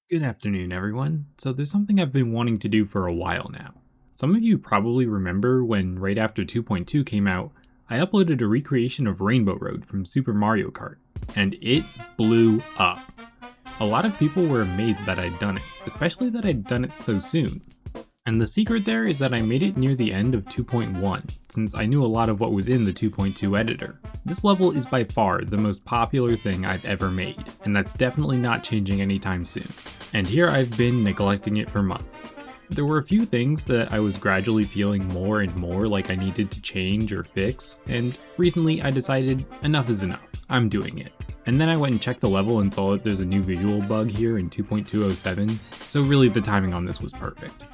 Good afternoon, everyone. So there's something I've been wanting to do for a while now. Some of you probably remember when right after 2.2 came out, I uploaded a recreation of Rainbow Road from Super Mario Kart, and it blew up. A lot of people were amazed that I'd done it, especially that I'd done it so soon. And the secret there is that I made it near the end of 2.1, since I knew a lot of what was in the 2.2 editor. This level is by far the most popular thing I've ever made, and that's definitely not changing anytime soon. And here I've been neglecting it for months. There were a few things that I was gradually feeling more and more like I needed to change or fix, and recently I decided enough is enough, I'm doing it. And then I went and checked the level and saw that there's a new visual bug here in 2.207, so really the timing on this was perfect.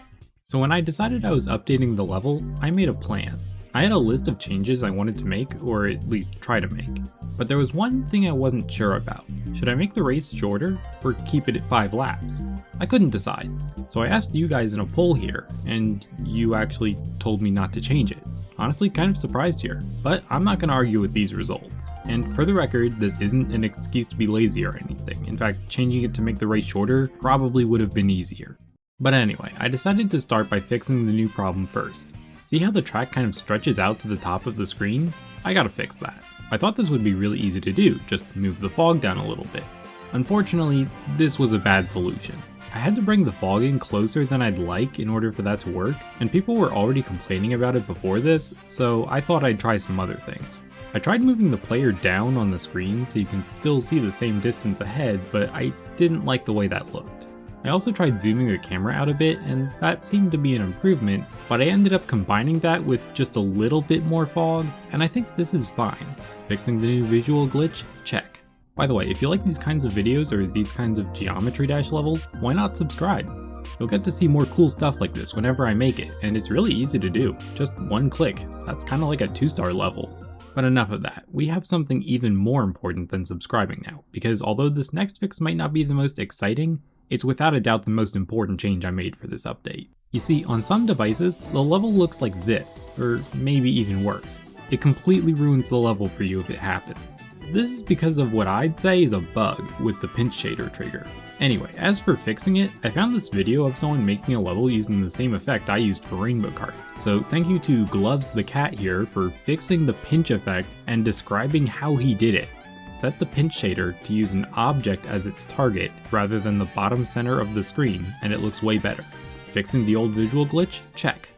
So when I decided I was updating the level, I made a plan. I had a list of changes I wanted to make, or at least try to make. But there was one thing I wasn't sure about. Should I make the race shorter, or keep it at 5 laps? I couldn't decide. So I asked you guys in a poll here, and you actually told me not to change it. Honestly, kind of surprised here, but I'm not going to argue with these results. And for the record, this isn't an excuse to be lazy or anything. In fact, changing it to make the race shorter probably would have been easier. But anyway, I decided to start by fixing the new problem first. See how the track kind of stretches out to the top of the screen? I gotta fix that. I thought this would be really easy to do, just move the fog down a little bit. Unfortunately, this was a bad solution. I had to bring the fog in closer than I'd like in order for that to work, and people were already complaining about it before this, so I thought I'd try some other things. I tried moving the player down on the screen so you can still see the same distance ahead, but I didn't like the way that looked. I also tried zooming the camera out a bit, and that seemed to be an improvement, but I ended up combining that with just a little bit more fog, and I think this is fine. Fixing the new visual glitch? Check. By the way, if you like these kinds of videos or these kinds of Geometry Dash levels, why not subscribe? You'll get to see more cool stuff like this whenever I make it, and it's really easy to do. Just one click. That's kinda like a 2-star level. But enough of that. We have something even more important than subscribing now, because although this next fix might not be the most exciting, it's without a doubt the most important change I made for this update. You see, on some devices, the level looks like this, or maybe even worse. It completely ruins the level for you if it happens. This is because of what I'd say is a bug with the pinch shader trigger. Anyway, as for fixing it, I found this video of someone making a level using the same effect I used for Rainbow Kart. So thank you to Gloves the Cat here for fixing the pinch effect and describing how he did it. Set the pinch shader to use an object as its target rather than the bottom center of the screen, and it looks way better. Fixing the old visual glitch? Check.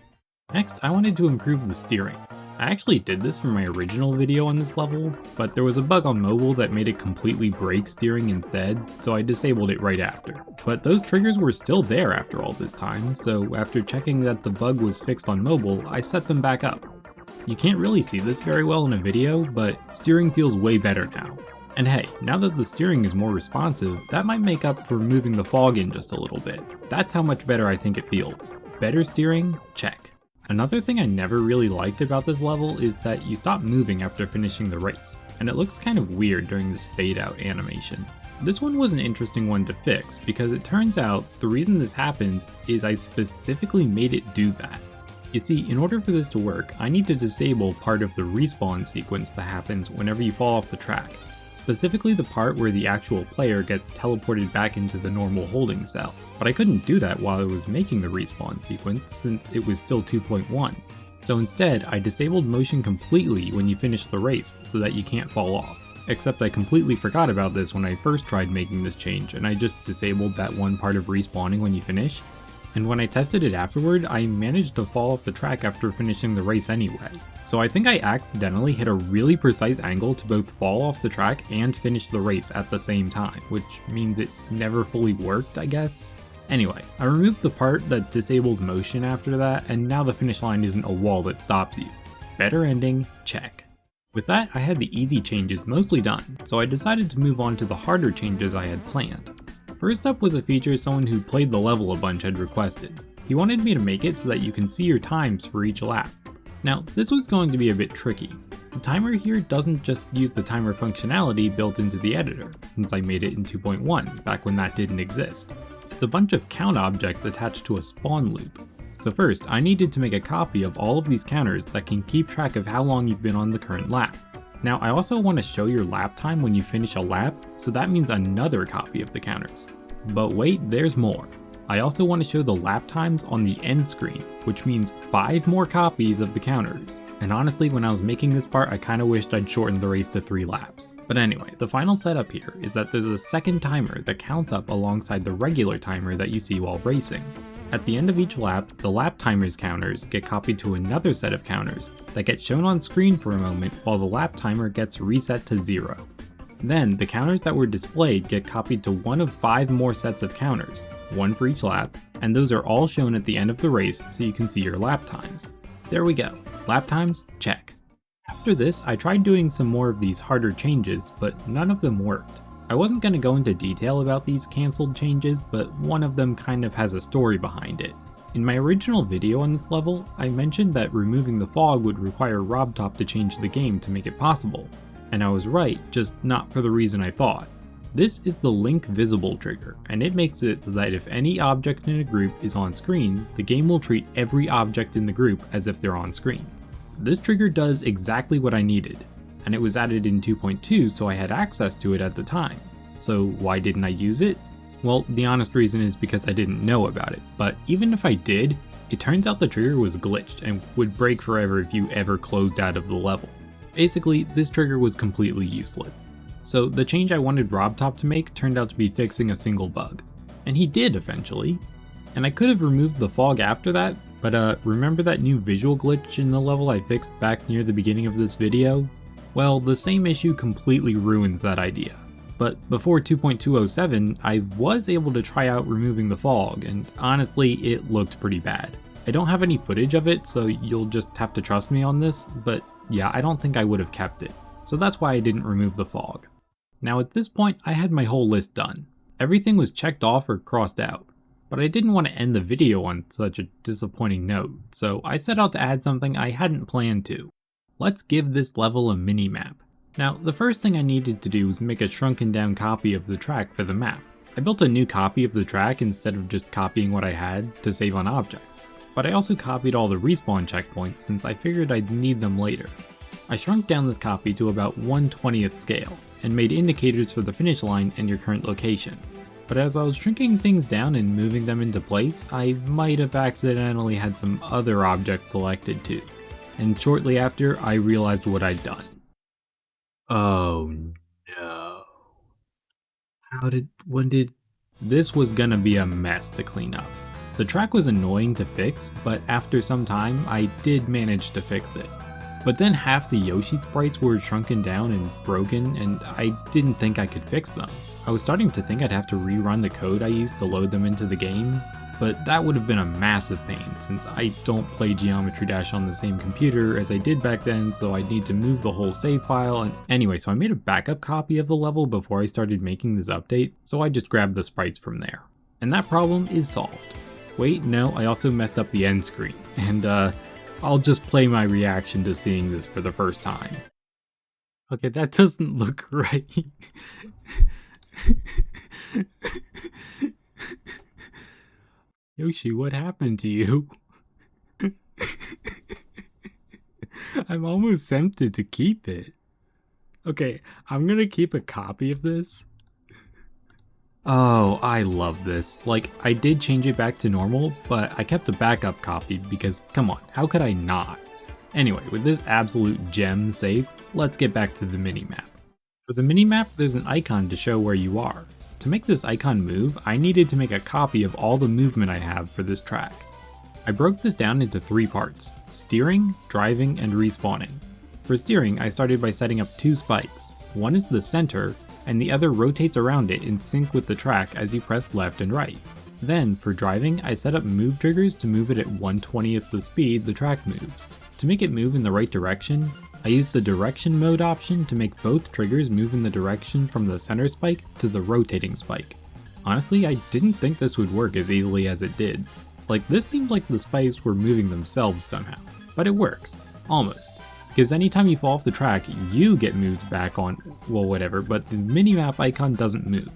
Next, I wanted to improve the steering. I actually did this for my original video on this level, but there was a bug on mobile that made it completely break steering instead, so I disabled it right after. But those triggers were still there after all this time, so after checking that the bug was fixed on mobile, I set them back up. You can't really see this very well in a video, but steering feels way better now. And hey, now that the steering is more responsive, that might make up for moving the fog in just a little bit. That's how much better I think it feels. Better steering? Check. Another thing I never really liked about this level is that you stop moving after finishing the race, and it looks kind of weird during this fade out animation. This one was an interesting one to fix because it turns out the reason this happens is I specifically made it do that. You see, in order for this to work, I need to disable part of the respawn sequence that happens whenever you fall off the track. Specifically the part where the actual player gets teleported back into the normal holding cell. But I couldn't do that while I was making the respawn sequence since it was still 2.1. So instead, I disabled motion completely when you finish the race so that you can't fall off. Except I completely forgot about this when I first tried making this change, and I just disabled that one part of respawning when you finish. And when I tested it afterward, I managed to fall off the track after finishing the race anyway. So I think I accidentally hit a really precise angle to both fall off the track and finish the race at the same time, which means it never fully worked, I guess? Anyway, I removed the part that disables motion after that, and now the finish line isn't a wall that stops you. Better ending? Check. With that, I had the easy changes mostly done, so I decided to move on to the harder changes I had planned. First up was a feature someone who played the level a bunch had requested. He wanted me to make it so that you can see your times for each lap. Now, this was going to be a bit tricky. The timer here doesn't just use the timer functionality built into the editor, since I made it in 2.1, back when that didn't exist. It's a bunch of count objects attached to a spawn loop. So first, I needed to make a copy of all of these counters that can keep track of how long you've been on the current lap. Now, I also want to show your lap time when you finish a lap, so that means another copy of the counters. But wait, there's more. I also want to show the lap times on the end screen, which means 5 more copies of the counters. And honestly, when I was making this part, I kinda wished I'd shortened the race to 3 laps. But anyway, the final setup here is that there's a second timer that counts up alongside the regular timer that you see while racing. At the end of each lap, the lap timer's counters get copied to another set of counters that get shown on screen for a moment while the lap timer gets reset to 0. Then, the counters that were displayed get copied to one of 5 more sets of counters, one for each lap, and those are all shown at the end of the race so you can see your lap times. There we go. Lap times, check. After this, I tried doing some more of these harder changes, but none of them worked. I wasn't going to go into detail about these cancelled changes, but one of them kind of has a story behind it. In my original video on this level, I mentioned that removing the fog would require RobTop to change the game to make it possible. And I was right, just not for the reason I thought. This is the link visible trigger, and it makes it so that if any object in a group is on screen, the game will treat every object in the group as if they're on screen. This trigger does exactly what I needed, and it was added in 2.2 so I had access to it at the time. So why didn't I use it? Well, the honest reason is because I didn't know about it, but even if I did, it turns out the trigger was glitched and would break forever if you ever closed out of the level. Basically, this trigger was completely useless. So the change I wanted RobTop to make turned out to be fixing a single bug. And he did eventually. And I could have removed the fog after that, but remember that new visual glitch in the level I fixed back near the beginning of this video? Well, the same issue completely ruins that idea. But before 2.207, I was able to try out removing the fog, and honestly, it looked pretty bad. I don't have any footage of it, so you'll just have to trust me on this, but yeah, I don't think I would have kept it. So that's why I didn't remove the fog. Now at this point, I had my whole list done. Everything was checked off or crossed out, but I didn't want to end the video on such a disappointing note, so I set out to add something I hadn't planned to. Let's give this level a mini-map. Now, the first thing I needed to do was make a shrunken down copy of the track for the map. I built a new copy of the track instead of just copying what I had to save on objects, but I also copied all the respawn checkpoints since I figured I'd need them later. I shrunk down this copy to about 1/20th scale, and made indicators for the finish line and your current location. But as I was shrinking things down and moving them into place, I might have accidentally had some other objects selected too. And shortly after, I realized what I'd done. Oh no. This was gonna be a mess to clean up. The track was annoying to fix, but after some time, I did manage to fix it. But then half the Yoshi sprites were shrunken down and broken, and I didn't think I could fix them. I was starting to think I'd have to rerun the code I used to load them into the game, but that would have been a massive pain since I don't play Geometry Dash on the same computer as I did back then, so I'd need to move the whole save file. And anyway, so I made a backup copy of the level before I started making this update, so I just grabbed the sprites from there. And that problem is solved. Wait, no, I also messed up the end screen, and I'll just play my reaction to seeing this for the first time. Okay, that doesn't look right. Yoshi, what happened to you? I'm almost tempted to keep it. Okay, I'm gonna keep a copy of this. Oh, I love this. Like, I did change it back to normal, but I kept a backup copy because, come on, how could I not? Anyway, with this absolute gem saved, let's get back to the minimap. For the minimap, there's an icon to show where you are. To make this icon move, I needed to make a copy of all the movement I have for this track. I broke this down into 3 parts: steering, driving, and respawning. For steering, I started by setting up 2 spikes. One is the center, and the other rotates around it in sync with the track as you press left and right. Then, for driving, I set up move triggers to move it at 1/20th the speed the track moves. To make it move in the right direction, I used the direction mode option to make both triggers move in the direction from the center spike to the rotating spike. Honestly, I didn't think this would work as easily as it did. Like, this seemed like the spikes were moving themselves somehow, but it works. Almost. Because anytime you fall off the track, you get moved back on, well, whatever, but the minimap icon doesn't move.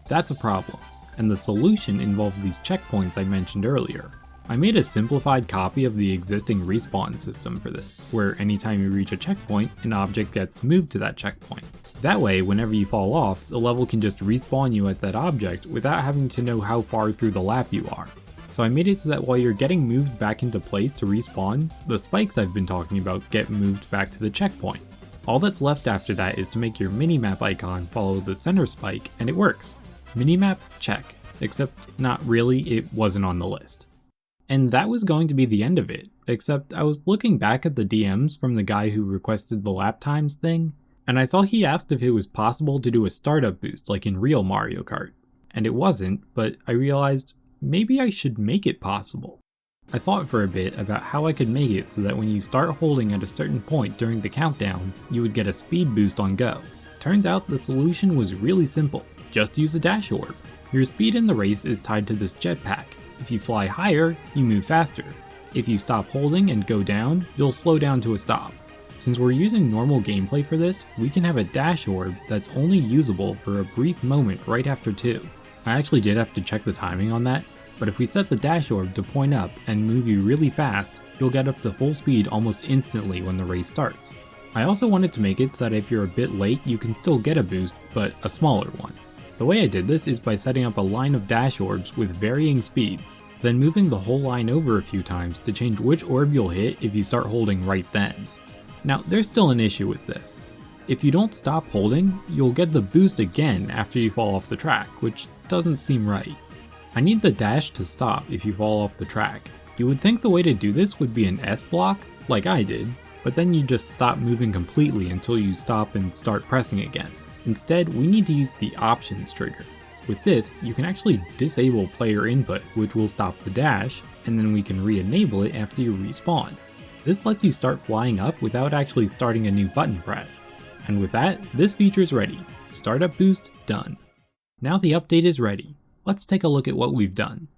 That's a problem, and the solution involves these checkpoints I mentioned earlier. I made a simplified copy of the existing respawn system for this, where anytime you reach a checkpoint, an object gets moved to that checkpoint. That way, whenever you fall off, the level can just respawn you at that object without having to know how far through the lap you are. So I made it so that while you're getting moved back into place to respawn, the spikes I've been talking about get moved back to the checkpoint. All that's left after that is to make your minimap icon follow the center spike, and it works. Minimap, check. Except not really, it wasn't on the list. And that was going to be the end of it, except I was looking back at the DMs from the guy who requested the lap times thing, and I saw he asked if it was possible to do a startup boost like in real Mario Kart. And it wasn't, but I realized maybe I should make it possible. I thought for a bit about how I could make it so that when you start holding at a certain point during the countdown, you would get a speed boost on go. Turns out the solution was really simple, just use a dash orb. Your speed in the race is tied to this jetpack. If you fly higher, you move faster. If you stop holding and go down, you'll slow down to a stop. Since we're using normal gameplay for this, we can have a dash orb that's only usable for a brief moment right after 2. I actually did have to check the timing on that, but if we set the dash orb to point up and move you really fast, you'll get up to full speed almost instantly when the race starts. I also wanted to make it so that if you're a bit late, you can still get a boost, but a smaller one. The way I did this is by setting up a line of dash orbs with varying speeds, then moving the whole line over a few times to change which orb you'll hit if you start holding right then. Now, there's still an issue with this. If you don't stop holding, you'll get the boost again after you fall off the track, which doesn't seem right. I need the dash to stop if you fall off the track. You would think the way to do this would be an S block, like I did, but then you just stop moving completely until you stop and start pressing again. Instead, we need to use the options trigger. With this, you can actually disable player input, which will stop the dash, and then we can re-enable it after you respawn. This lets you start flying up without actually starting a new button press. And with that, this feature is ready. Startup boost done. Now the update is ready. Let's take a look at what we've done.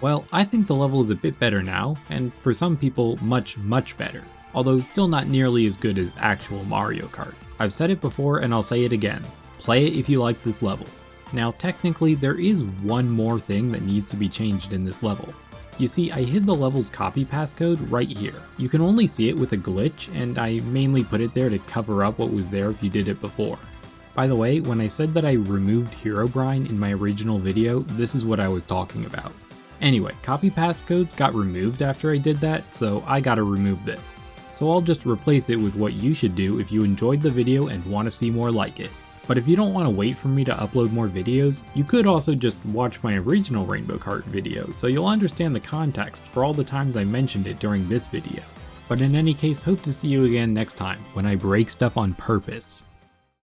Well, I think the level is a bit better now, and for some people, much better. Although still not nearly as good as actual Mario Kart. I've said it before and I'll say it again. Play it if you like this level. Now technically there is one more thing that needs to be changed in this level. You see, I hid the level's copy passcode right here. You can only see it with a glitch, and I mainly put it there to cover up what was there if you did it before. By the way, when I said that I removed Herobrine in my original video, this is what I was talking about. Anyway, copy passcodes got removed after I did that, so I gotta remove this. So I'll just replace it with what you should do if you enjoyed the video and want to see more like it. But if you don't want to wait for me to upload more videos, you could also just watch my original Rainbow Kart video, so you'll understand the context for all the times I mentioned it during this video. But in any case, hope to see you again next time, when I break stuff on purpose.